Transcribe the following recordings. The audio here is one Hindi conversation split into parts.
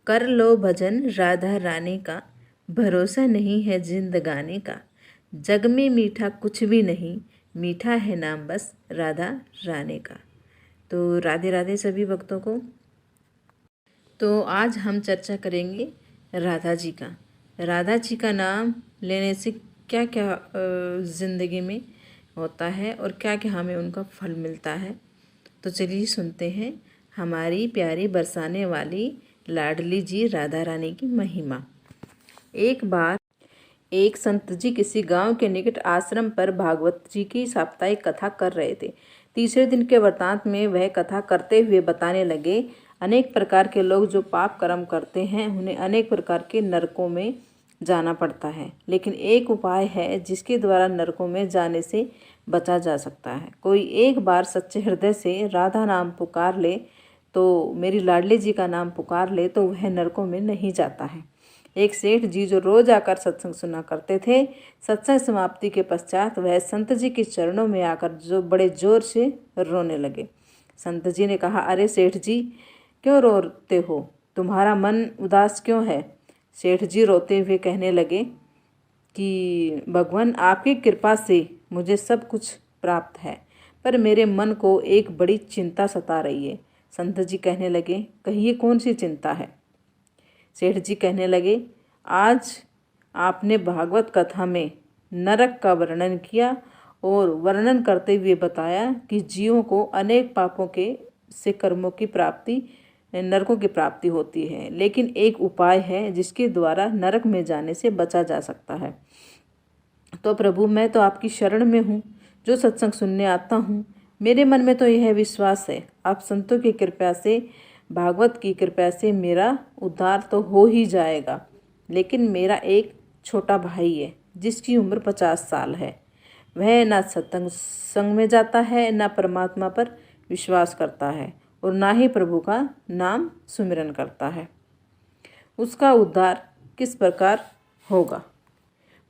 कर लो भजन राधा रानी का, भरोसा नहीं है जिंदगानी का। जग में मीठा कुछ भी नहीं, मीठा है नाम बस राधा रानी का। तो राधे राधे सभी भक्तों को। तो आज हम चर्चा करेंगे राधा जी का। राधा जी का नाम लेने से क्या क्या ज़िंदगी में होता है और क्या क्या हमें उनका फल मिलता है। तो चलिए सुनते हैं हमारी प्यारी बरसाने वाली लाडली जी राधा रानी की महिमा। एक बार एक संत जी किसी गांव के निकट आश्रम पर भागवत जी की साप्ताहिक कथा कर रहे थे। तीसरे दिन के वृतांत में वह कथा करते हुए बताने लगे, अनेक प्रकार के लोग जो पाप कर्म करते हैं उन्हें अनेक प्रकार के नरकों में जाना पड़ता है, लेकिन एक उपाय है जिसके द्वारा नरकों में जाने से बचा जा सकता है। कोई एक बार सच्चे हृदय से राधा नाम पुकार ले, तो मेरी लाडली जी का नाम पुकार ले, तो वह नरकों में नहीं जाता है। एक सेठ जी जो रोज आकर सत्संग सुना करते थे, सत्संग समाप्ति के पश्चात वह संत जी के चरणों में आकर जो बड़े जोर से रोने लगे। संत जी ने कहा, अरे सेठ जी, क्यों रोते हो? तुम्हारा मन उदास क्यों है? सेठ जी रोते हुए कहने लगे कि भगवान, आपकी कृपा से मुझे सब कुछ प्राप्त है, पर मेरे मन को एक बड़ी चिंता सता रही है। संत जी कहने लगे, कहिए कौन सी चिंता है? सेठ जी कहने लगे, आज आपने भागवत कथा में नरक का वर्णन किया और वर्णन करते हुए बताया कि जीवों को अनेक पापों के से कर्मों की प्राप्ति, नरकों की प्राप्ति होती है, लेकिन एक उपाय है जिसके द्वारा नरक में जाने से बचा जा सकता है। तो प्रभु, मैं तो आपकी शरण में हूँ, जो सत्संग सुनने आता हूँ। मेरे मन में तो यह विश्वास है, आप संतों की कृपा से, भागवत की कृपा से मेरा उद्धार तो हो ही जाएगा। लेकिन मेरा एक छोटा भाई है जिसकी उम्र 50 साल है। वह ना सत्संग संग में जाता है, ना परमात्मा पर विश्वास करता है और ना ही प्रभु का नाम सुमिरन करता है। उसका उद्धार किस प्रकार होगा?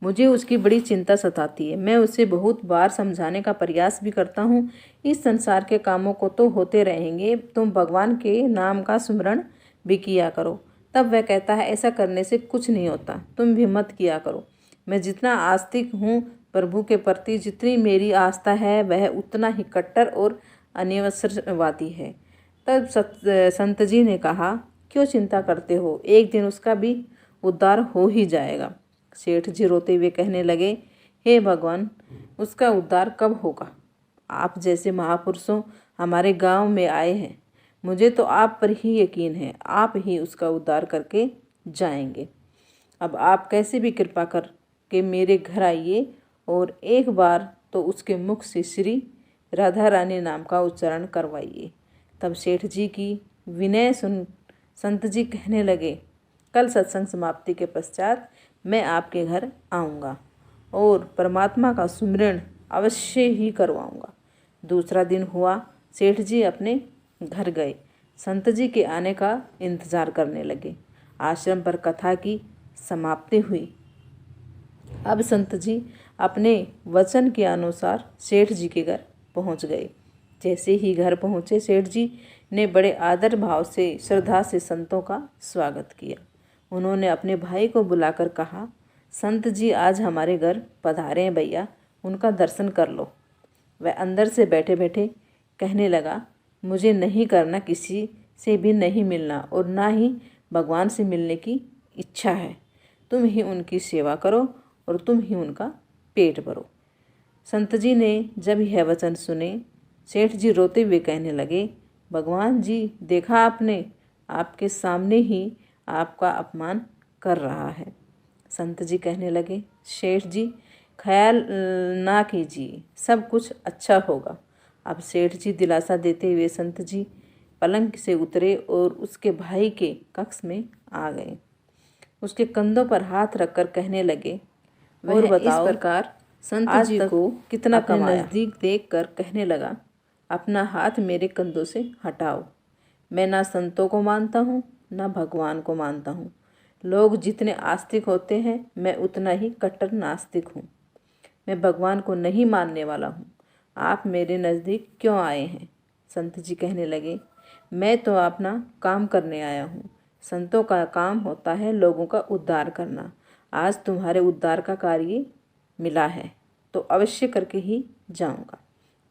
मुझे उसकी बड़ी चिंता सताती है। मैं उसे बहुत बार समझाने का प्रयास भी करता हूँ, इस संसार के कामों को तो होते रहेंगे, तुम भगवान के नाम का स्मरण भी किया करो। तब वह कहता है, ऐसा करने से कुछ नहीं होता, तुम भी मत किया करो। मैं जितना आस्तिक हूँ प्रभु के प्रति, जितनी मेरी आस्था है, वह उतना ही कट्टर और अनिवसरवादी है। तब संत जी ने कहा, क्यों चिंता करते हो? एक दिन उसका भी उद्धार हो ही जाएगा। सेठ जी रोते हुए कहने लगे, हे भगवान, उसका उद्धार कब होगा? आप जैसे महापुरुषों हमारे गांव में आए हैं, मुझे तो आप पर ही यकीन है, आप ही उसका उद्धार करके जाएंगे। अब आप कैसे भी कृपा करके मेरे घर आइए और एक बार तो उसके मुख से श्री राधा रानी नाम का उच्चारण करवाइए। तब सेठ जी की विनय सुन संत जी कहने लगे, कल सत्संग समाप्ति के पश्चात मैं आपके घर आऊँगा और परमात्मा का सुमिरन अवश्य ही करवाऊँगा। दूसरा दिन हुआ, सेठ जी अपने घर गए। संत जी के आने का इंतज़ार करने लगे। आश्रम पर कथा की समाप्ति हुई। अब संत जी अपने वचन के अनुसार सेठ जी के घर पहुंच गए। जैसे ही घर पहुंचे, सेठ जी ने बड़े आदर भाव से, श्रद्धा से संतों का स्वागत किया। उन्होंने अपने भाई को बुलाकर कहा, संत जी आज हमारे घर पधारे हैं भैया, उनका दर्शन कर लो। वह अंदर से बैठे बैठे कहने लगा, मुझे नहीं करना, किसी से भी नहीं मिलना और ना ही भगवान से मिलने की इच्छा है। तुम ही उनकी सेवा करो और तुम ही उनका पेट भरो। संत जी ने जब यह वचन सुने, सेठ जी रोते हुए कहने लगे, भगवान जी, देखा आपने, आपके सामने ही आपका अपमान कर रहा है। संत जी कहने लगे, सेठ जी ख्याल ना कीजिए, सब कुछ अच्छा होगा। अब सेठ जी दिलासा देते हुए संत जी पलंग से उतरे और उसके भाई के कक्ष में आ गए। उसके कंधों पर हाथ रखकर कहने लगे, और बताओ, इस प्रकार संत जी को कितना कमाया? नज़दीक देखकर कहने लगा, अपना हाथ मेरे कंधों से हटाओ। मैं ना संतों को मानता हूँ, ना भगवान को मानता हूँ। लोग जितने आस्तिक होते हैं, मैं उतना ही कट्टर नास्तिक हूँ। मैं भगवान को नहीं मानने वाला हूँ। आप मेरे नज़दीक क्यों आए हैं? संत जी कहने लगे, मैं तो अपना काम करने आया हूँ। संतों का काम होता है लोगों का उद्धार करना। आज तुम्हारे उद्धार का कार्य मिला है तो अवश्य करके ही जाऊंगा।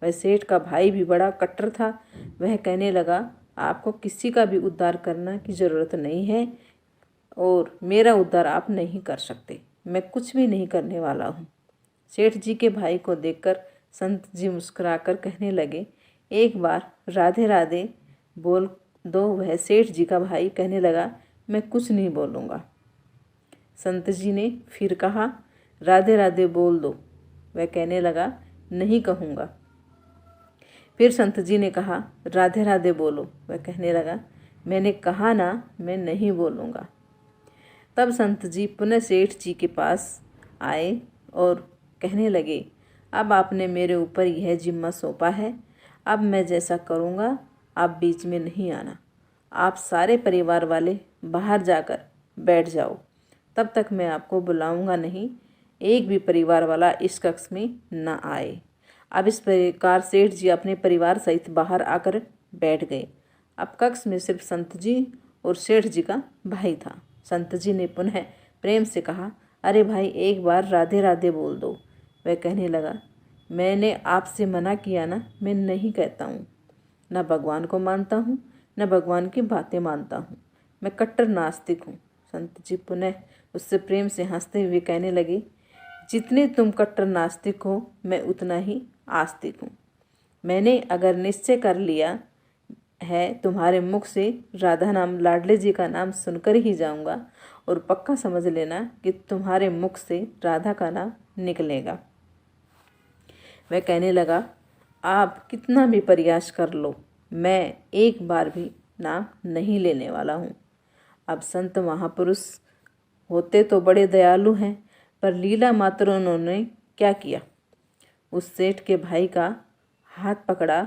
वह सेठ का भाई भी बड़ा कट्टर था। वह कहने लगा, आपको किसी का भी उद्धार करना की ज़रूरत नहीं है और मेरा उद्धार आप नहीं कर सकते। मैं कुछ भी नहीं करने वाला हूँ। सेठ जी के भाई को देखकर संत जी मुस्कुराकर कहने लगे, एक बार राधे राधे बोल दो। वह सेठ जी का भाई कहने लगा, मैं कुछ नहीं बोलूँगा। संत जी ने फिर कहा, राधे राधे बोल दो। वह कहने लगा, नहीं कहूँगा। फिर संत जी ने कहा, राधे राधे बोलो। वह कहने लगा, मैंने कहा ना, मैं नहीं बोलूँगा। तब संत जी पुनः सेठ जी के पास आए और कहने लगे, अब आपने मेरे ऊपर यह जिम्मा सौंपा है। अब मैं जैसा करूँगा आप बीच में नहीं आना। आप सारे परिवार वाले बाहर जाकर बैठ जाओ, तब तक मैं आपको बुलाऊंगा नहीं। एक भी परिवार वाला इस कक्ष में न आए। अब इस प्रकार सेठ जी अपने परिवार सहित बाहर आकर बैठ गए। अब कक्ष में सिर्फ संत जी और सेठ जी का भाई था। संत जी ने पुनः प्रेम से कहा, अरे भाई, एक बार राधे राधे बोल दो। वह कहने लगा, मैंने आपसे मना किया ना, मैं नहीं कहता हूँ। न भगवान को मानता हूँ, न भगवान की बातें मानता हूँ। मैं कट्टर नास्तिक हूँ। संत जी पुनः उससे प्रेम से हंसते हुए कहने लगे, जितने तुम कट्टर नास्तिक हो, मैं उतना ही आस्तिक हूँ। मैंने अगर निश्चय कर लिया है, तुम्हारे मुख से राधा नाम, लाडले जी का नाम सुनकर ही जाऊंगा, और पक्का समझ लेना कि तुम्हारे मुख से राधा का नाम निकलेगा। वह कहने लगा, आप कितना भी प्रयास कर लो, मैं एक बार भी नाम नहीं लेने वाला हूँ। अब संत महापुरुष होते तो बड़े दयालु हैं, पर लीला मात्र उन्होंने क्या किया, उस सेठ के भाई का हाथ पकड़ा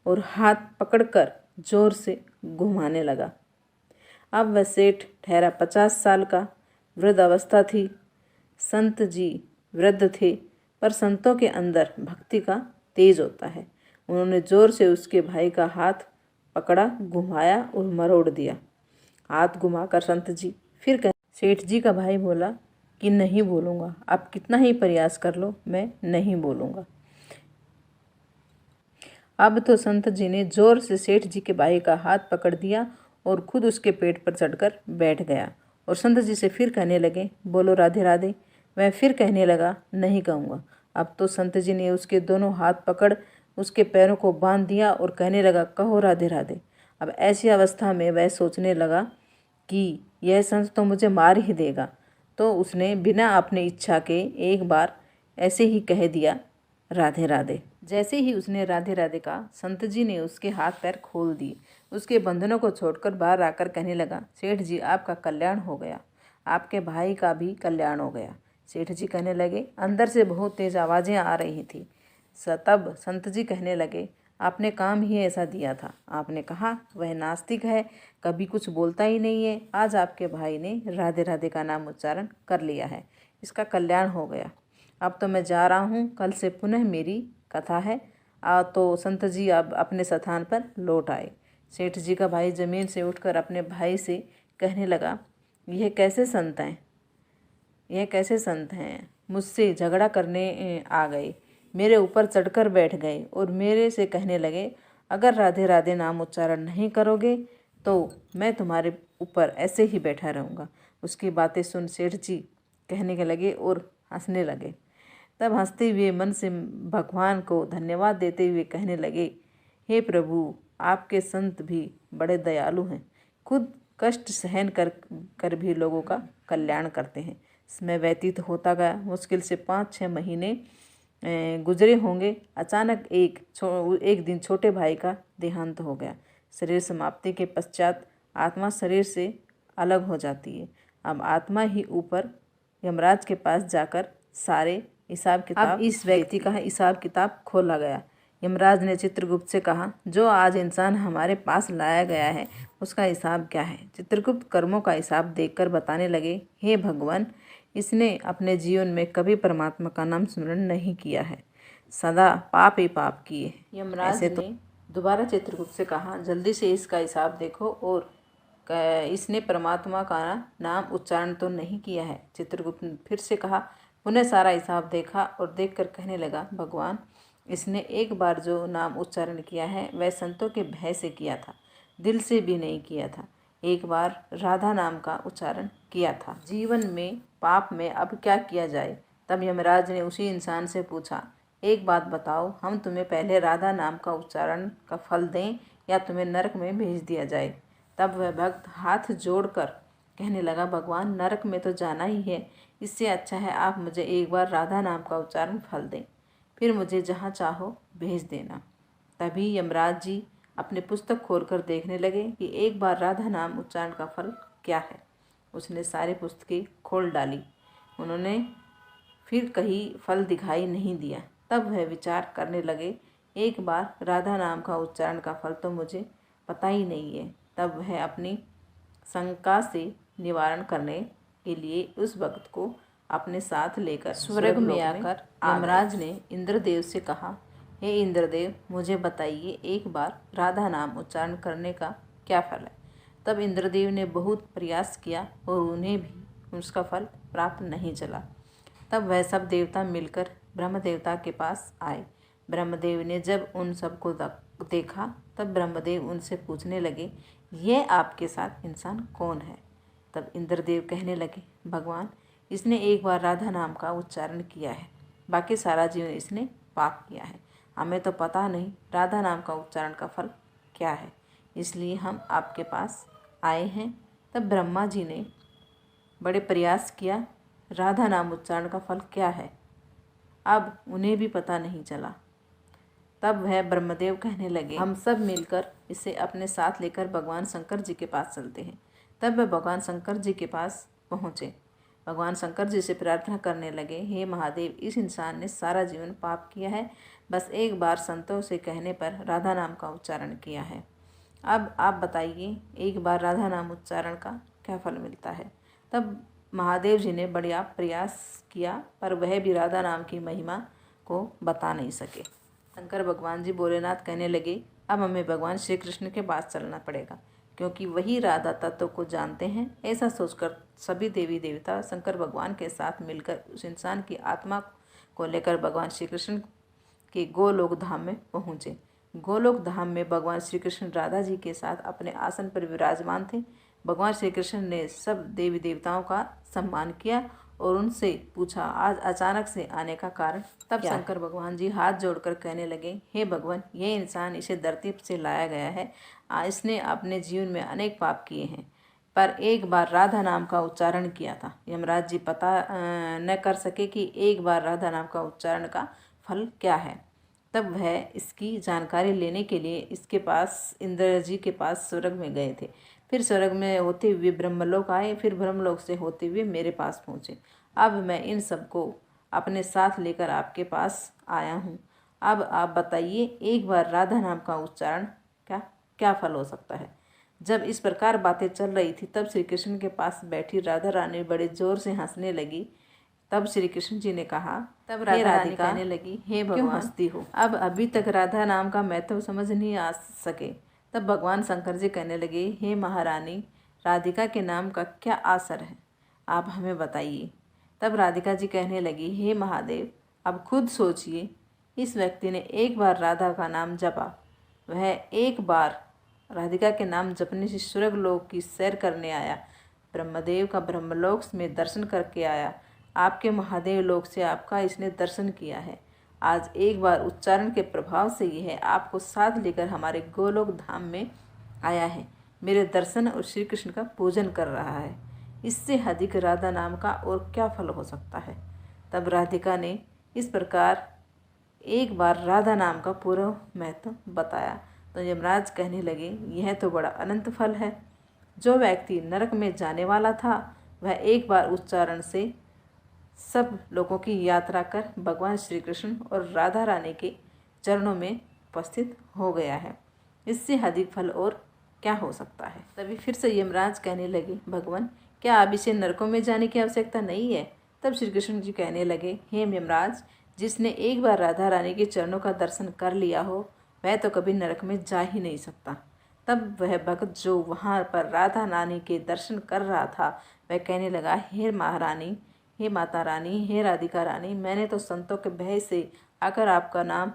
और हाथ पकड़कर जोर से घुमाने लगा। अब वह सेठ ठहरा 50 साल का, वृद्ध अवस्था थी। संत जी वृद्ध थे, पर संतों के अंदर भक्ति का तेज होता है। उन्होंने जोर से उसके भाई का हाथ पकड़ा, घुमाया और मरोड़ दिया। हाथ घुमाकर संत जी फिर कह सेठ जी का भाई बोला कि नहीं बोलूँगा, आप कितना ही प्रयास कर लो, मैं नहीं बोलूँगा। अब तो संत जी ने जोर से सेठ जी के भाई का हाथ पकड़ दिया और खुद उसके पेट पर चढ़कर बैठ गया और संत जी से फिर कहने लगे, बोलो राधे राधे। वह फिर कहने लगा, नहीं कहूँगा। अब तो संत जी ने उसके दोनों हाथ पकड़ उसके पैरों को बांध दिया और कहने लगा, कहो राधे राधे। अब ऐसी अवस्था में वह सोचने लगा कि यह संत तो मुझे मार ही देगा, तो उसने बिना अपनी इच्छा के एक बार ऐसे ही कह दिया, राधे राधे। जैसे ही उसने राधे राधे कहा, संत जी ने उसके हाथ पैर खोल दिए, उसके बंधनों को छोड़कर बाहर आकर कहने लगा, सेठ जी, आपका कल्याण हो गया, आपके भाई का भी कल्याण हो गया। सेठ जी कहने लगे, अंदर से बहुत तेज आवाज़ें आ रही थी। तब संत जी कहने लगे, आपने काम ही ऐसा दिया था। आपने कहा वह नास्तिक है, कभी कुछ बोलता ही नहीं है। आज आपके भाई ने राधे राधे का नाम उच्चारण कर लिया है, इसका कल्याण हो गया। अब तो मैं जा रहा हूँ, कल से पुनः मेरी कथा है। तो संत जी अब अपने स्थान पर लौट आए। सेठ जी का भाई ज़मीन से उठकर अपने भाई से कहने लगा, यह कैसे संत हैं, यह कैसे संत हैं, मुझसे झगड़ा करने आ गए, मेरे ऊपर चढ़कर बैठ गए और मेरे से कहने लगे, अगर राधे राधे नाम उच्चारण नहीं करोगे तो मैं तुम्हारे ऊपर ऐसे ही बैठा रहूँगा। उसकी बातें सुन सेठ जी कहने के लगे और हंसने लगे। तब हंसते हुए मन से भगवान को धन्यवाद देते हुए कहने लगे, हे प्रभु, आपके संत भी बड़े दयालु हैं, खुद कष्ट सहन कर भी लोगों का कल्याण करते हैं। समय व्यतीत होता गया। मुश्किल से 5-6 महीने गुजरे होंगे। अचानक एक दिन छोटे भाई का देहांत हो गया। शरीर समाप्ति के पश्चात आत्मा शरीर से अलग हो जाती है। अब आत्मा ही ऊपर यमराज के पास जाकर सारे हिसाब किताब, अब इस व्यक्ति का हिसाब किताब खोला गया। यमराज ने चित्रगुप्त से कहा, जो आज इंसान हमारे पास लाया गया है उसका हिसाब क्या है। चित्रगुप्त कर्मों का हिसाब देखकर बताने लगे, हे भगवान, इसने अपने जीवन में कभी परमात्मा का नाम स्मरण नहीं किया है, सदा पाप ही पाप किए। यमराज ने दोबारा चित्रगुप्त से कहा, जल्दी से इसका हिसाब देखो और इसने परमात्मा का नाम उच्चारण तो नहीं किया है। चित्रगुप्त ने फिर से कहा। पुनः सारा हिसाब देखा और देखकर कहने लगा, भगवान, इसने एक बार जो नाम उच्चारण किया है वह संतों के भय से किया था, दिल से भी नहीं किया था। एक बार राधा नाम का उच्चारण किया था। जीवन में पाप में अब क्या किया जाए? तब यमराज ने उसी इंसान से पूछा, एक बात बताओ, हम तुम्हें पहले राधा नाम का उच्चारण का फल दें या तुम्हें नरक में भेज दिया जाए? तब वह भक्त हाथ जोड़कर कहने लगा, भगवान, नरक में तो जाना ही है, इससे अच्छा है आप मुझे एक बार राधा नाम का उच्चारण फल दें, फिर मुझे जहाँ चाहो भेज देना। तभी यमराज जी अपने पुस्तक खोलकर देखने लगे कि एक बार राधा नाम उच्चारण का फल क्या है। उसने सारी पुस्तकें खोल डाली। उन्होंने फिर कहीं फल दिखाई नहीं दिया। तब वह विचार करने लगे, एक बार राधा नाम का उच्चारण का फल तो मुझे पता ही नहीं है। तब वह अपनी शंका से निवारण करने के लिए उस भक्त को अपने साथ लेकर स्वर्ग में आकर यमराज ने इंद्रदेव से कहा, हे इंद्रदेव, मुझे बताइए एक बार राधा नाम उच्चारण करने का क्या फल है? तब इंद्रदेव ने बहुत प्रयास किया और उन्हें भी उसका फल प्राप्त नहीं चला। तब वह सब देवता मिलकर ब्रह्म देवता के पास आए। ब्रह्मदेव ने जब उन सबको देखा तब ब्रह्मदेव उनसे पूछने लगे, यह आपके साथ इंसान कौन है? तब इंद्रदेव कहने लगे, भगवान, इसने एक बार राधा नाम का उच्चारण किया है, बाकी सारा जीवन इसने पाप किया है। हमें तो पता नहीं राधा नाम का उच्चारण का फल क्या है, इसलिए हम आपके पास आए हैं। तब ब्रह्मा जी ने बड़े प्रयास किया, राधा नाम उच्चारण का फल क्या है अब उन्हें भी पता नहीं चला। तब वह ब्रह्मदेव कहने लगे, हम सब मिलकर इसे अपने साथ लेकर भगवान शंकर जी के पास चलते हैं। तब वह भगवान शंकर जी के पास पहुँचे। भगवान शंकर जी से प्रार्थना करने लगे, हे महादेव, इस इंसान ने सारा जीवन पाप किया है, बस एक बार संतों से कहने पर राधा नाम का उच्चारण किया है। अब आप बताइए, एक बार राधा नाम उच्चारण का क्या फल मिलता है? तब महादेव जी ने बड़ा प्रयास किया पर वह भी राधा नाम की महिमा को बता नहीं सके। शंकर भगवान जी भोलेनाथ कहने लगे, अब हमें भगवान श्री कृष्ण के पास चलना पड़ेगा, क्योंकि वही राधा तत्व को जानते हैं। ऐसा सोचकर सभी देवी देवता शंकर भगवान के साथ मिलकर उस इंसान की आत्मा को लेकर भगवान श्री कृष्ण के गोलोक धाम में पहुँचे। गोलोक धाम में भगवान श्री कृष्ण राधा जी के साथ अपने आसन पर विराजमान थे। भगवान श्री कृष्ण ने सब देवी देवताओं का सम्मान किया और उनसे पूछा, आज अचानक से आने का कारण? तब शंकर भगवान जी हाथ जोड़कर कहने लगे, हे भगवान, ये इंसान इसे धरती से लाया गया है। इसने अपने जीवन में अनेक पाप किए हैं, पर एक बार राधा नाम का उच्चारण किया था। यमराज जी पता न कर सके कि एक बार राधा नाम का उच्चारण का फल क्या है। तब वह इसकी जानकारी लेने के लिए इसके पास इंद्र जी के पास स्वर्ग में गए थे। फिर स्वर्ग में होते हुए ब्रह्मलोक आए, फिर ब्रह्मलोक से होते हुए मेरे पास पहुँचे। अब मैं इन सबको अपने साथ लेकर आपके पास आया हूँ। अब आप बताइए, एक बार राधा नाम का उच्चारण क्या फल हो सकता है? जब इस प्रकार बातें चल रही थी तब श्री कृष्ण के पास बैठी राधा रानी बड़े जोर से हंसने लगी। तब श्री कृष्ण जी ने कहा, तब राधा रानी कहने लगी, हे भगवान, क्यों हंसती हो? अब अभी तक राधा नाम का महत्व समझ नहीं आ सके। तब भगवान शंकर जी कहने लगे, हे महारानी, राधिका के नाम का क्या असर है, आप हमें बताइए। तब राधिका जी कहने लगी, हे महादेव, अब खुद सोचिए, इस व्यक्ति ने एक बार राधा का नाम जपा, वह एक बार राधिका के नाम जपने से स्वर्ग लोक की सैर करने आया, ब्रह्मदेव का ब्रह्मलोक में दर्शन करके आया, आपके महादेव लोक से आपका इसने दर्शन किया है। आज एक बार उच्चारण के प्रभाव से यह आपको साथ लेकर हमारे गोलोक धाम में आया है, मेरे दर्शन और श्री कृष्ण का पूजन कर रहा है। इससे अधिक राधा नाम का और क्या फल हो सकता है? तब राधिका ने इस प्रकार एक बार राधा नाम का पूरा महत्व बताया तो यमराज कहने लगे, यह तो बड़ा अनंत फल है। जो व्यक्ति नरक में जाने वाला था वह एक बार उच्चारण से सब लोगों की यात्रा कर भगवान श्री कृष्ण और राधा रानी के चरणों में उपस्थित हो गया है। इससे अधिक फल और क्या हो सकता है? तभी फिर से यमराज कहने लगे, भगवान, क्या अब इसे नरकों में जाने की आवश्यकता नहीं है? तब श्री कृष्ण जी कहने लगे, हे यमराज, जिसने एक बार राधा रानी के चरणों का दर्शन कर लिया हो वह तो कभी नरक में जा ही नहीं सकता। तब वह भक्त जो वहाँ पर राधा रानी के दर्शन कर रहा था वह कहने लगा, हे महारानी, हे माता रानी, हे राधिका रानी, मैंने तो संतों के भय से आकर आपका नाम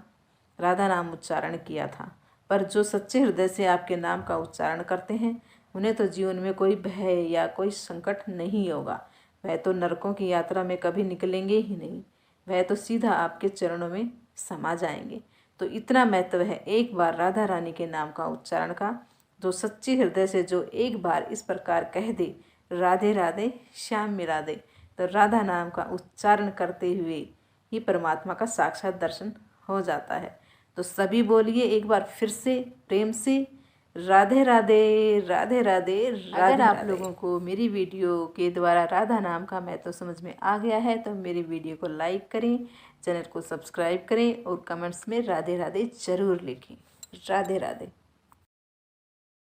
राधा नाम उच्चारण किया था, पर जो सच्चे हृदय से आपके नाम का उच्चारण करते हैं उन्हें तो जीवन में कोई भय या कोई संकट नहीं होगा। वह तो नरकों की यात्रा में कभी निकलेंगे ही नहीं, वह तो सीधा आपके चरणों में समा जाएंगे। तो इतना महत्व है एक बार राधा रानी के नाम का उच्चारण का। जो सच्चे हृदय से जो एक बार इस प्रकार कह दे, राधे राधे श्याम मिला दे, तो राधा नाम का उच्चारण करते हुए ही परमात्मा का साक्षात दर्शन हो जाता है। तो सभी बोलिए एक बार फिर से प्रेम से, राधे राधे राधे राधे राधे। अगर आप लोगों को मेरी वीडियो के द्वारा राधा नाम का महत्व समझ में आ गया है तो मेरी वीडियो को लाइक करें, चैनल को सब्सक्राइब करें और कमेंट्स में राधे राधे जरूर लिखें। राधे राधे।